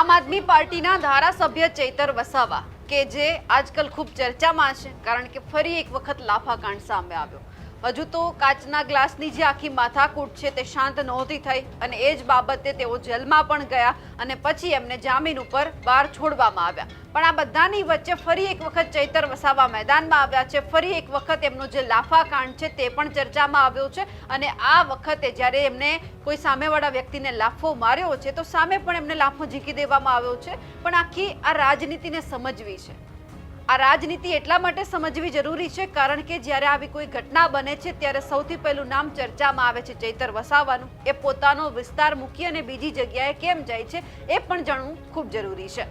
આમ આદમી પાર્ટીના ધારાસભ્ય ચૈતર વસાવા કે જે આજકાલ ખૂબ ચર્ચામાં છે કારણ કે ફરી એક વખત લાફાકાંડ સામે આવ્યો। હજુ તો કાચના ગ્લાસની જે આખી માથાકૂટ છે તે શાંત નહોતી થઈ અને એ જ બાબતે તેઓ જેલમાં પણ ગયા અને પછી એમને જામીન ઉપર બહાર છોડવામાં આવ્યા। પણ આ બધાની વચ્ચે ફરી એક વખત ચૈતર વસાવા મેદાનમાં આવ્યા છે। ફરી એક વખત એમનો જે લાફાકાંડ છે તે પણ ચર્ચામાં આવ્યો છે અને આ વખતે જ્યારે એમને કોઈ સામેવાળા વ્યક્તિને લાફો માર્યો છે તો સામે પણ એમને લાફો ઝીકી દેવામાં આવ્યો છે। પણ આખી આ રાજનીતિને સમજવી છે। આ રાજનીતિ એટલા માટે સમજવી જરૂરી છે કારણ કે જ્યારે આવી કોઈ ઘટના બને છે ત્યારે સૌથી પહેલું નામ ચર્ચામાં આવે છે ચૈતર વસાવાનું। એ પોતાનો વિસ્તાર મૂકી અને બીજી જગ્યાએ કેમ જાય છે એ પણ જાણવું ખૂબ જરૂરી છે।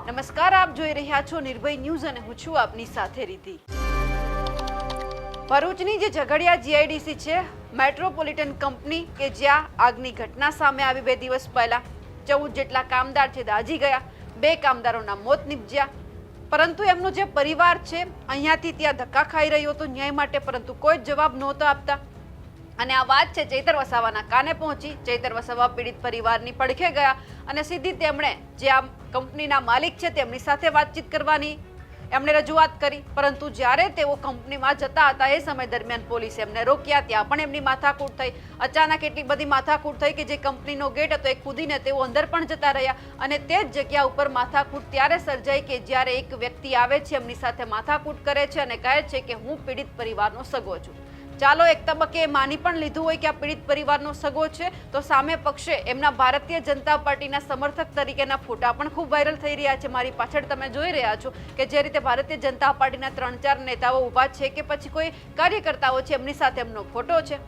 નમસ્કાર, આપ જોઈ રહ્યા છો નિર્ભય ન્યૂઝ અને હું છું આપની સાથે રીતિ। ભરૂચની જે ઝઘડિયા જીઆઈડીસી છે, મેટ્રોપોલિટન કંપની કે જ્યાં આગની ઘટના સામે આવી 2 દિવસ પહેલા 14 જેટલા કામદાર છે દાઝી ગયા, 2 કામદારોના મોત નીપજ્યા। પરંતુ એમનો જે પરિવાર છે અહીંયાથી ત્યાં ધક્કા ખાઈ રહ્યો હતો ન્યાય માટે, પરંતુ કોઈ જ જવાબ નહોતો આપતા અને આ વાત છે ચૈતર વસાવાના કાને પહોંચી। ચૈતર વસાવા પીડિત પરિવારની પડખે ગયા અને સીધી તેમણે જે આ કંપનીના માલિક છે તેમની સાથે વાતચીત કરવાની એમણે રજૂઆત કરી। પરંતુ જ્યારે તેઓ કંપનીમાં જતા હતા એ સમય દરમિયાન પોલીસે એમને રોક્યા। ત્યાં પણ એમની માથાકૂટ થઈ। અચાનક એટલી બધી માથાકૂટ થઈ કે જે કંપનીનો ગેટ હતો એ કૂદીને તેઓ અંદર પણ જતા રહ્યા અને તે જ જગ્યા ઉપર માથાકૂટ ત્યારે સર્જાઈ કે જ્યારે એક વ્યક્તિ આવે છે, એમની સાથે માથાકૂટ કરે છે અને કહે છે કે હું પીડિત પરિવારનો સગો છું। ચાલો એક તબક્કે માની પણ લીધું હોય કે આ પીડિત પરિવારનો સગો છે તો સામે પક્ષે એમના ભારતીય જનતા પાર્ટીના સમર્થક તરીકેના ફોટા પણ ખૂબ વાયરલ થઈ રહ્યા છે। મારી પાછળ તમે જોઈ રહ્યા છો કે જે રીતે ભારતીય જનતા પાર્ટીના 3-4 નેતાઓ ઊભા છે કે પછી કોઈ કાર્યકર્તાઓ છે એમની સાથે એમનો ફોટો છે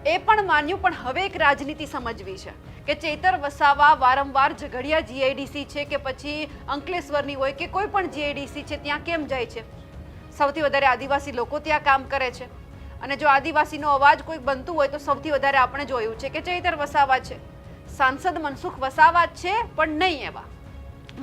એ પણ માન્યું। પણ હવે એક રાજનીતિ સમજવી છે કે ચૈતર વસાવા વારંવાર ઝઘડિયા જીઆઈડીસી છે કે પછી અંકલેશ્વરની હોય કે કોઈ પણ જીઆઈડીસી છે ત્યાં કેમ જાય છે? સૌથી વધારે આદિવાસી લોકો ત્યાં કામ કરે છે અને જો આદિવાસીનો અવાજ કોઈ બનતું હોય તો સૌથી વધારે આપણે જોયું છે કે ચૈતર વસાવા છે। સાંસદ મનસુખ વસાવા છે પણ નહીં એવા,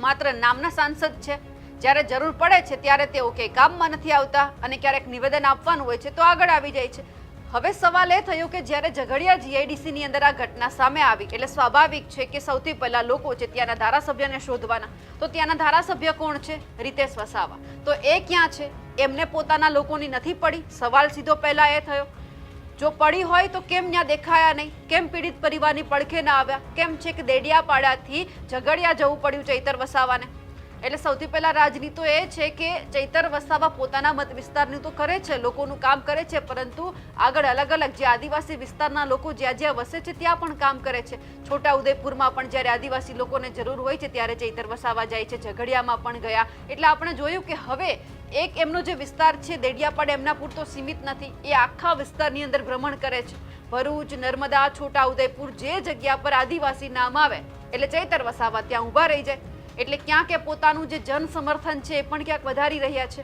માત્ર નામના સાંસદ છે। જ્યારે જરૂર પડે છે ત્યારે તેઓ કે કામમાં નથી આવતા અને ક્યારેક નિવેદન આપવાનું હોય છે તો આગળ આવી જાય છે। હવે સવાલ એ થયો કે જ્યારે ઝઘડિયા જીઆઈડીસીની અંદર આ ઘટના સામે આવી એટલે સ્વાભાવિક છે કે સૌથી પહેલા લોકો છે ત્યાંના ધારાસભ્યને શોધવાના। તો ત્યાંના ધારાસભ્ય કોણ છે? રીતેશ વસાવા। તો એ ક્યાં છે? એમને પોતાના લોકોની નથી પડી? સવાલ સીધો પહેલા એ થયો। જો પડી હોય તો કેમ ત્યાં દેખાયા નહીં? કેમ પીડિત પરિવારની પડખે ના આવ્યા? કેમ છે કે દેડિયાપાડાથી ઝઘડિયા જવું પડ્યું ચૈતર વસાવાને? એટલે સૌથી પહેલા રાજનીતિ એ છે કે ચૈતર વસાવા પોતાના મત વિસ્તારનું તો કરે છે, લોકોનું કામ કરે છે, પરંતુ આગળ અલગ અલગ જે આદિવાસી વિસ્તારના લોકો જ્યાં જ્યાં વસે છે ત્યાં પણ કામ કરે છે। છોટાઉદેપુરમાં પણ જ્યારે આદિવાસી લોકોને જરૂર હોય છે ત્યારે ચૈતર વસાવા જાય છે, ઝઘડિયામાં પણ ગયા। એટલે આપણે જોયું કે હવે એક એમનો જે વિસ્તાર છે દેડિયાપાડા એમના પૂરતો સીમિત નથી, એ આખા વિસ્તારની અંદર ભ્રમણ કરે છે। ભરૂચ, નર્મદા, છોટાઉદેપુર જે જગ્યા પર આદિવાસી નામ આવે એટલે ચૈતર વસાવા ત્યાં ઊભા રહી જાય। એટલે ક્યાંક પોતાનું જે જન સમર્થન છે એ પણ ક્યાંક વધારી રહ્યા છે।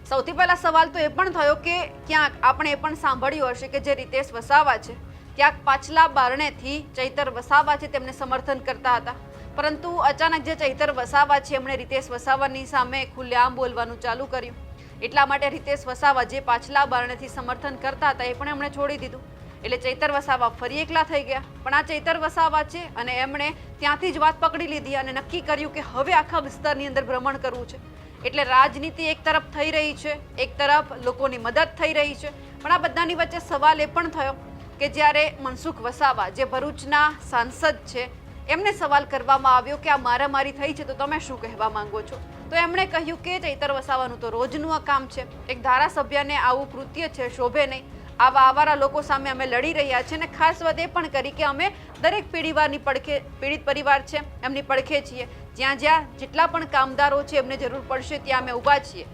સૌથી પહેલા સવાલ તો એ પણ થયો કે ક્યાંક આપણે એ પણ સાંભળ્યું હશે કે જે રીતેશ વસાવા છે ક્યાંક પાછલા બારણેથી ચૈતર વસાવા છે તેમને સમર્થન કરતા હતા, પરંતુ અચાનક જે ચૈતર વસાવા છે એમણે રીતેશ વસાવાની સામે ખુલ્લેઆમ બોલવાનું ચાલુ કર્યું। એટલા માટે રીતેશ વસાવા જે પાછલા બારણેથી સમર્થન કરતા હતા એ પણ એમણે છોડી દીધું। એટલે ચૈતર વસાવા ફરી એકલા થઈ ગયા। પણ આ ચૈતર વસાવા છે અને એમણે ત્યાંથી જ વાત પકડી લીધી અને નક્કી કર્યું કે હવે આખા વિસ્તારની અંદર ભ્રમણ કરવું છે। એટલે રાજનીતિ એક તરફ થઈ રહી છે, એક તરફ લોકોની મદદ થઈ રહી છે। પણ આ બધાની વચ્ચે સવાલ એ પણ થયો કે જ્યારે મનસુખ વસાવા જે ભરૂચના સાંસદ છે એમને સવાલ કરવામાં આવ્યો કે આ મારામારી થઈ છે તો તમે શું કહેવા માંગો છો? તો એમણે કહ્યું કે ચૈતર વસાવાનું તો રોજનું આ કામ છે, એક ધારાસભ્યને આવું કૃત્ય છે શોભે નહીં। આવા આવારા લોકો સામે અમે લડી રહ્યા છીએ અને ખાસ વાત એ પણ કરી કે અમે દરેક પીડિત પરિવાર છે એમની પડખે છીએ। જ્યાં જ્યાં જેટલા પણ કામદારો છે એમને જરૂર પડશે ત્યાં અમે ઊભા છીએ।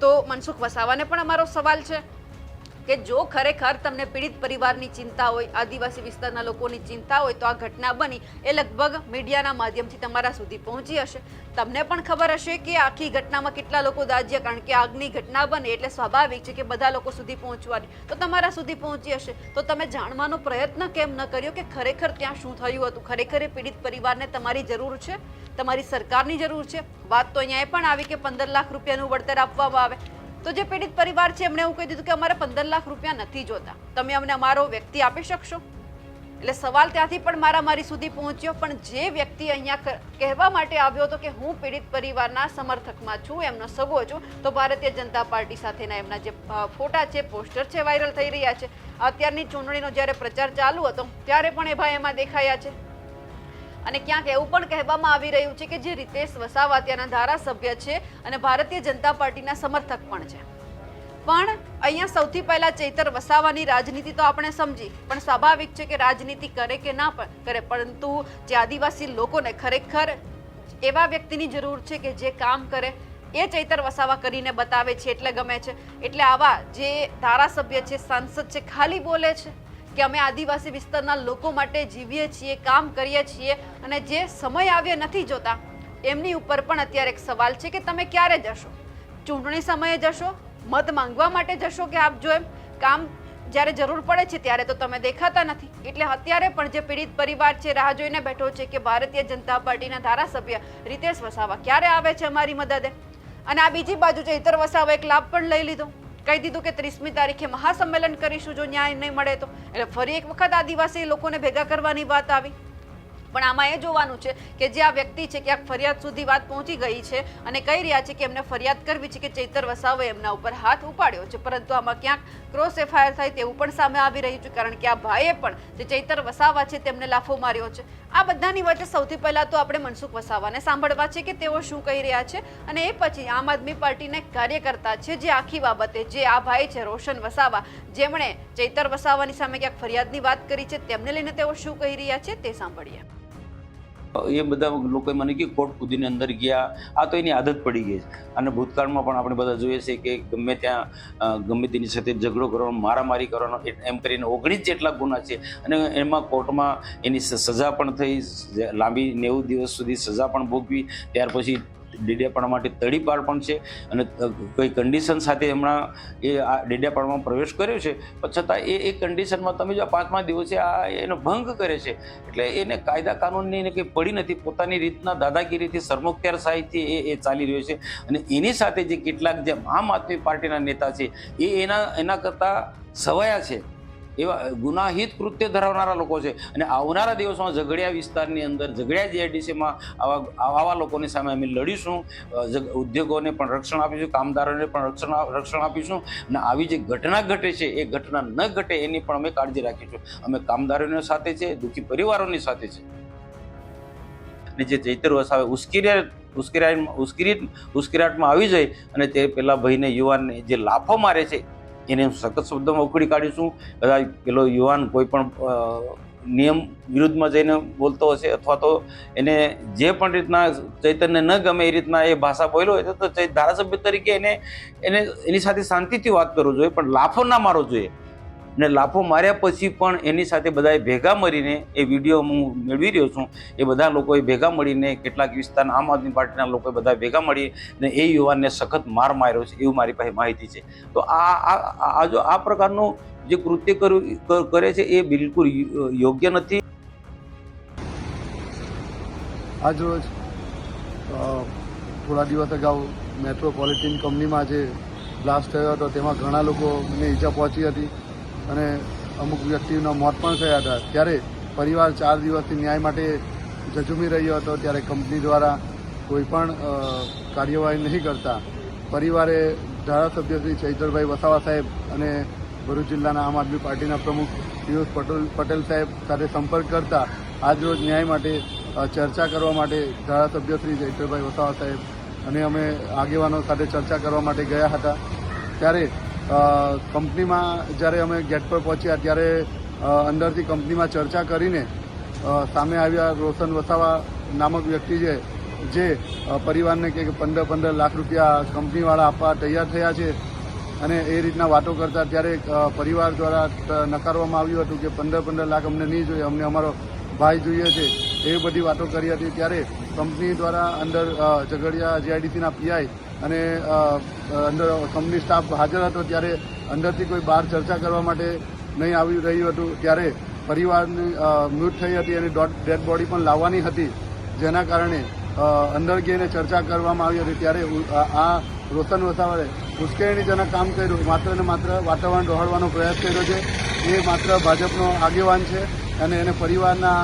તો મનસુખ વસાવાને પણ અમારો સવાલ છે કે જો ખરેખર તમને પીડિત પરિવારની ચિંતા હોય, આદિવાસી વિસ્તારના લોકોની ચિંતા હોય તો આ ઘટના બની એ લગભગ મીડિયાના માધ્યમથી તમારા સુધી પહોંચી હશે। તમને પણ ખબર હશે કે આખી ઘટનામાં કેટલા લોકો દાઝ્યા, કારણ કે આગની ઘટના બને એટલે સ્વાભાવિક છે કે બધા લોકો સુધી પહોંચવાની, તો તમારા સુધી પહોંચી હશે। તો તમે જાણવાનો પ્રયત્ન કેમ ન કર્યો કે ખરેખર ત્યાં શું થયું હતું? ખરેખર એ પીડિત પરિવારને તમારી જરૂર છે, તમારી સરકારની જરૂર છે? વાત તો અહીંયા એ પણ આવી કે 15 લાખ રૂપિયાનું વળતર આપવામાં આવે તો જે પીડિત પરિવાર છે એમણે એવું કહી દીધું કે અમારે 15 લાખ રૂપિયા નથી જોતા, તમે અમને અમારો વ્યક્તિ આપી શકશો? એટલે સવાલ ત્યાંથી પણ મારી સુધી પહોંચ્યો, પણ જે વ્યક્તિ અહીંયા કહેવા માટે આવ્યો હતો કે હું પીડિત પરિવારના સમર્થકમાં છું, એમનો સગો છું, તો ભારતીય જનતા પાર્ટી સાથેના એમના જે ફોટા છે, પોસ્ટર છે, વાયરલ થઈ રહ્યા છે. અત્યારની ચૂંટણીનો જ્યારે પ્રચાર ચાલુ હતો ત્યારે પણ એ ભાઈ એમાં દેખાયા છે. અને ક્યાંક એવું પણ કહેવામાં આવી રહ્યું છે કે જે રીતેશ વસાવા ત્યાંના ધારાસભ્ય છે અને ભારતીય જનતા પાર્ટીના સમર્થક પણ છે. પણ અહીંયા સૌથી પહેલા ચૈતર વસાવાની રાજનીતિ તો આપણે સમજી, પણ સ્વાભાવિક છે કે રાજનીતિ કરે કે ના પણ કરે, પરંતુ જે આદિવાસી લોકોને ખરેખર એવા વ્યક્તિની જરૂર છે કે જે કામ કરે, એ ચૈતર વસાવા કરીને બતાવે છે, એટલે ગમે છે. એટલે આવા જે ધારાસભ્ય છે, સાંસદ છે, ખાલી બોલે છે કે અમે આદિવાસી વિસ્તારના લોકો માટે જીવીએ છીએ, કામ કરીએ છીએ, અને જે સમય આવ્યો નથી જોતા, એમની ઉપર પણ અત્યારે એક સવાલ છે કે તમે ક્યારે જશો? ચૂંટણી સમયે જશો? મત માંગવા માટે જશો? કે આપ જો એમ કામ જ્યારે જરૂર પડે છે ત્યારે તો તમે દેખાતા નથી. એટલે અત્યારે પણ જે પીડિત પરિવાર છે રાહ જોઈને બેઠો છે કે ભારતીય જનતા પાર્ટીના ધારાસભ્ય રીતેશ વસાવા ક્યારે આવે છે અમારી મદદે. અને આ બીજી બાજુ ચૈતર વસાવા એક લાભ પણ લઈ લીધો, કહી દીધું કે 30મી તારીખે મહાસંમેલન કરીશું જો ન્યાય નહીં મળે તો. એટલે ફરી એક વખત આદિવાસી લોકોને ભેગા કરવાની વાત આવી. પણ આમાં એ જોવાનું છે કે જે આ વ્યક્તિ છે ક્યાંક ફરિયાદ સુધી વાત પહોંચી ગઈ છે અને કહી રહ્યા છે કે એમને ફરિયાદ કરવી છે કે ચૈતર વસાવાએ એમના ઉપર હાથ ઉપાડ્યો છે, પરંતુ આમાં ક્યાંક ક્રોસ એફઆઈઆર થાય તેવું પણ સામે આવી રહ્યું છે, કારણ કે આ ભાઈએ પણ જે ચૈતર વસાવા છે તેમને લાફો માર્યો છે. આ બધાની વચ્ચે સૌથી પહેલા તો આપણે મનસુખ વસાવાને સાંભળવા છે કે તેઓ શું કહી રહ્યા છે, અને એ પછી આમ આદમી પાર્ટીના કાર્યકર્તા છે જે આખી બાબતે જે આ ભાઈ છે રોશન વસાવા, જેમણે ચૈતર વસાવાની સામે ક્યાંક ફરિયાદની વાત કરી છે, તેમને લઈને તેઓ શું કહી રહ્યા છે તે સાંભળીએ. એ બધા લોકોએ મને કે કોર્ટ સુધીની અંદર ગયા, આ તો એની આદત પડી ગઈ છે. અને ભૂતકાળમાં પણ આપણે બધા જોઈએ છે કે ગમે ત્યાં ગમે તેની સાથે ઝઘડો કરવાનો, મારામારી કરવાનો, એમ કરીને 19 જેટલા ગુના છે. અને એમાં કોર્ટમાં એની સજા પણ થઈ, લાંબી 90 દિવસ સુધી સજા પણ ભોગવી. ત્યાર પછી ડેડિયાપાડા માટે તડીપાર પણ છે, અને કોઈ કન્ડિશન સાથે હમણાં એ આ ડેડિયાપાડામાં પ્રવેશ કર્યો છે, પણ છતાં એ કન્ડિશનમાં તમે જો 5મા દિવસે આ એનો ભંગ કરે છે. એટલે એને કાયદા કાનૂનની કંઈ પડી નથી, પોતાની રીતના દાદાગીરીથી સરમુખત્યાર સાહિત્ય એ ચાલી રહ્યો છે. અને એની સાથે જે કેટલાક જે આમ આદમી પાર્ટીના નેતા છે એ એના કરતાં સવાયા છે, એવા ગુનાહિત કૃત્ય ધરાવનારા લોકો છે. અને આવનારા દિવસોમાં ઝઘડિયા વિસ્તારની અંદર, ઝઘડિયા જીઆઈડીસીમાં આવા લોકોની સામે અમે લડીશું. ઉદ્યોગોને પણ રક્ષણ આપીશું, કામદારોને પણ રક્ષણ આપીશું. અને આવી જે ઘટના ઘટે છે એ ઘટના ન ઘટે એની પણ અમે કાળજી રાખીશું. અમે કામદારોની સાથે છે, દુઃખી પરિવારોની સાથે છે. અને જે ચૈતર વસાવે ઉશ્કેરાટમાં આવી જાય અને તે પેલા ભાઈને યુવાનને જે લાફો મારે છે એને સખત શબ્દોમાં ઉખડી કાઢીશું. કદાચ પેલો યુવાન કોઈ પણ નિયમ વિરુદ્ધમાં જઈને બોલતો હશે, અથવા તો એને જે પણ રીતના ચૈતન્ય ન ગમે એ રીતના એ ભાષા બોલ્યો હોય તો ધારાસભ્ય તરીકે એની સાથે શાંતિથી વાત કરવું જોઈએ, પણ લાફો ના મારવો જોઈએ. અને લાફો માર્યા પછી પણ એની સાથે બધાએ ભેગા મળીને, એ વિડીયો હું મેળવી રહ્યો છું, એ બધા લોકોએ ભેગા મળીને, કેટલાક વિસ્તારના આમ આદમી પાર્ટીના લોકોએ બધા ભેગા મળીને એ યુવાનને સખત માર માર્યો છે, એવું મારી પાસે માહિતી છે. તો આ પ્રકારનું જે કૃત્ય કરે છે એ બિલકુલ યોગ્ય નથી. આજ રોજ થોડા દિવસ અગાઉ મેટ્રોપોલિટન કંપનીમાં જે બ્લાસ્ટ થયો હતો તેમાં ઘણા લોકોને ઈજા પહોંચી હતી અને અમુક વ્યક્તિઓના મોત પણ થયા હતા. ત્યારે પરિવાર 4 દિવસથી ન્યાય માટે ઝઝૂમી રહ્યો હતો. ત્યારે કંપની દ્વારા કોઈ પણ કાર્યવાહી નહીં કરતા પરિવારે ધારાસભ્ય શ્રી ચૈતરભાઈ વસાવા સાહેબ અને ભરૂચ જિલ્લાના આમ આદમી પાર્ટીના પ્રમુખ પિયુષ પટેલ સાહેબ સાથે સંપર્ક કરતા આજરોજ ન્યાય માટે ચર્ચા કરવા માટે ધારાસભ્ય શ્રી ચૈતરભાઈ વસાવા સાહેબ અને અમે આગેવાનો સાથે ચર્ચા કરવા માટે ગયા હતા. ત્યારે કંપનીમાં જ્યારે અમે ગેટ પર પહોંચ્યા ત્યારે અંદરથી કંપનીમાં ચર્ચા કરીને સામે આવ્યા રોશન વસાવા નામક વ્યક્તિ છે, જે પરિવારને કે 15 લાખ રૂપિયા કંપનીવાળા આપવા તૈયાર થયા છે. અને એ રીતના વાતો કરતા ત્યારે પરિવાર દ્વારા નકારવામાં આવ્યું હતું કે 15 લાખ અમને નહીં જોઈએ, અમને અમારો ભાઈ જોઈએ છે, એવી બધી વાતો કરી હતી. ત્યારે કંપની દ્વારા અંદર ઝઘડિયા જીઆઈડીસીના પીઆઈ અને અંદર કંપની સ્ટાફ હાજર હતો. ત્યારે અંદરથી કોઈ બહાર ચર્ચા કરવા માટે નહીં આવી રહ્યું હતું. ત્યારે પરિવારની મૃત થઈ હતી અને ડેડ બોડી પણ લાવવાની હતી, જેના કારણે અંદર ગઈને ચર્ચા કરવામાં આવી હતી. ત્યારે આ રોશન વસાવાએ ઉશ્કેરણીજનક કામ કર્યું, માત્ર ને માત્ર વાતાવરણ ડહોળવાનો પ્રયાસ કર્યો છે. એ માત્ર ભાજપનો આગેવાન છે અને એને પરિવારના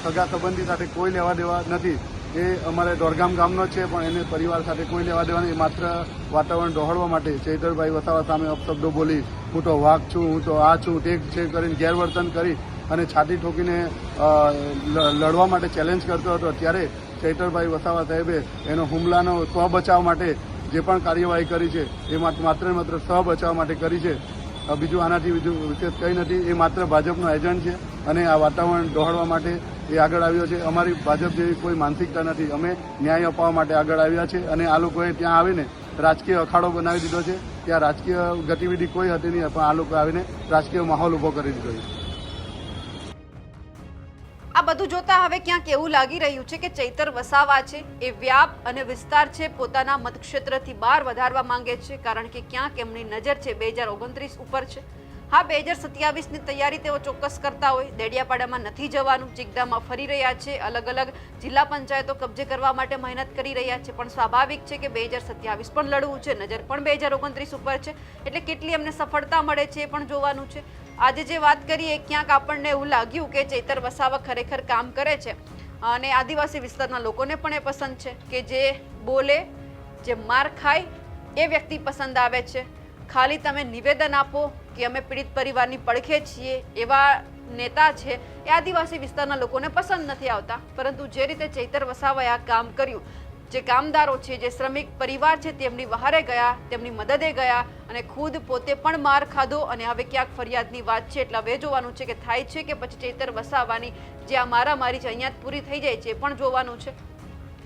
સગા સંબંધી સાથે કોઈ લેવા દેવા નથી. એ અમારે દોડગામ ગામનો જ છે, પણ એને પરિવાર સાથે કોઈ લેવા દેવા નહીં. માત્ર વાતાવરણ ડહોળવા માટે ચૈતરભાઈ વસાવા સામે અપશબ્દો બોલી, હું તો વાઘ છું, હું તો આ છું, તે છે કરીને ગેરવર્તન કરી અને છાતી ઠોકીને લડવા માટે ચેલેન્જ કરતો હતો. ત્યારે ચૈતરભાઈ વસાવા સાહેબે એનો હુમલાનો સ્વ બચાવ માટે જે પણ કાર્યવાહી કરી છે એ માત્ર ને માત્ર સ્વ બચાવ માટે કરી છે. બીજું આનાથી બીજું વિશેષ કંઈ નથી. એ માત્ર ભાજપનો એજન્ટ છે અને આ વાતાવરણ ડહોળવા માટે એ આગળ આવ્યો છે. અમારી ભાજપ જેવી કોઈ માનસિકતા નથી. અમે ન્યાય અપાવવા માટે આગળ આવ્યા છે અને આ લોકોએ ત્યાં આવીને રાજકીય અખાડો બનાવી દીધો છે. ત્યાં રાજકીય ગતિવિધિ કોઈ હતી નહીં, પણ આ લોકો આવીને રાજકીય માહોલ ઊભો કરી દીધો છે. આ બધું જોતા હવે ક્યાંક એવું લાગી રહ્યું છે કે ચૈતર વસાવા છે એ વ્યાપ અને વિસ્તાર છે પોતાના મતક્ષેત્રથી બહાર વધારવા માંગે છે, કારણ કે ક્યાંક એમની નજર છે 2029 ઉપર છે. હા, 2027ની તૈયારી તેઓ ચોક્કસ કરતા હોય. દેડિયાપાડામાં નથી જવાનું, ચિગદામાં ફરી રહ્યા છે, અલગ અલગ જિલ્લા પંચાયતો કબજે કરવા માટે મહેનત કરી રહ્યા છે. પણ સ્વાભાવિક છે કે 2027 પણ લડવું છે, નજર પણ 2029 ઉપર છે. એટલે કેટલી એમને સફળતા મળે છે એ પણ જોવાનું છે. આજે જે વાત કરીએ ક્યાંક આપણને એવું લાગ્યું કે ચૈતર વસાવા ખરેખર કામ કરે છે અને આદિવાસી વિસ્તારના લોકોને પણ એ પસંદ છે કે જે બોલે, જે માર ખાય એ વ્યક્તિ પસંદ આવે છે. ખાલી તમે નિવેદન આપો કે અમે પીડિત પરિવારની પડખે છીએ એવા નેતા છે એ આદિવાસી વિસ્તારના લોકોને પસંદ નથી આવતા. પરંતુ જે રીતે ચૈતર વસાવાએ આ કામ કર્યું, જે કામદારો છે, જે શ્રમિક પરિવાર છે તેમની વહારે ગયા, તેમની મદદે ગયા અને ખુદ પોતે પણ માર ખાધો અને હવે ક્યાંક ફરિયાદની વાત છે. એટલે હવે જોવાનું છે કે થાય છે કે પછી ચૈતર વસાવાની જે આ મારામારી છે અહીંયા જ પૂરી થઈ જાય છે એ પણ જોવાનું છે.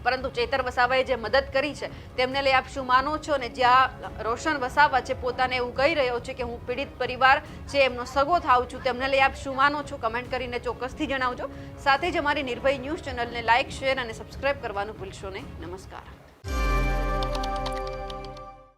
પરંતુ ચૈતર વસાવાએ જે મદદ કરી છે તેમને લઈ આપ શું માનો છો? અને જ્યાં રોશન વસાવા છે પોતાને એવું કહી રહ્યો છે કે હું પીડિત પરિવાર છે એમનો સગો થાઉં છું, તેમને લઈ આપ શું માનો છો? કમેન્ટ કરીને ચોક્કસથી જણાવજો. સાથે જ અમારી નિર્ભય ન્યૂઝ ચેનલને લાઇક, શેર અને સબસ્ક્રાઇબ કરવાનું ભૂલશો નહીં. નમસ્કાર.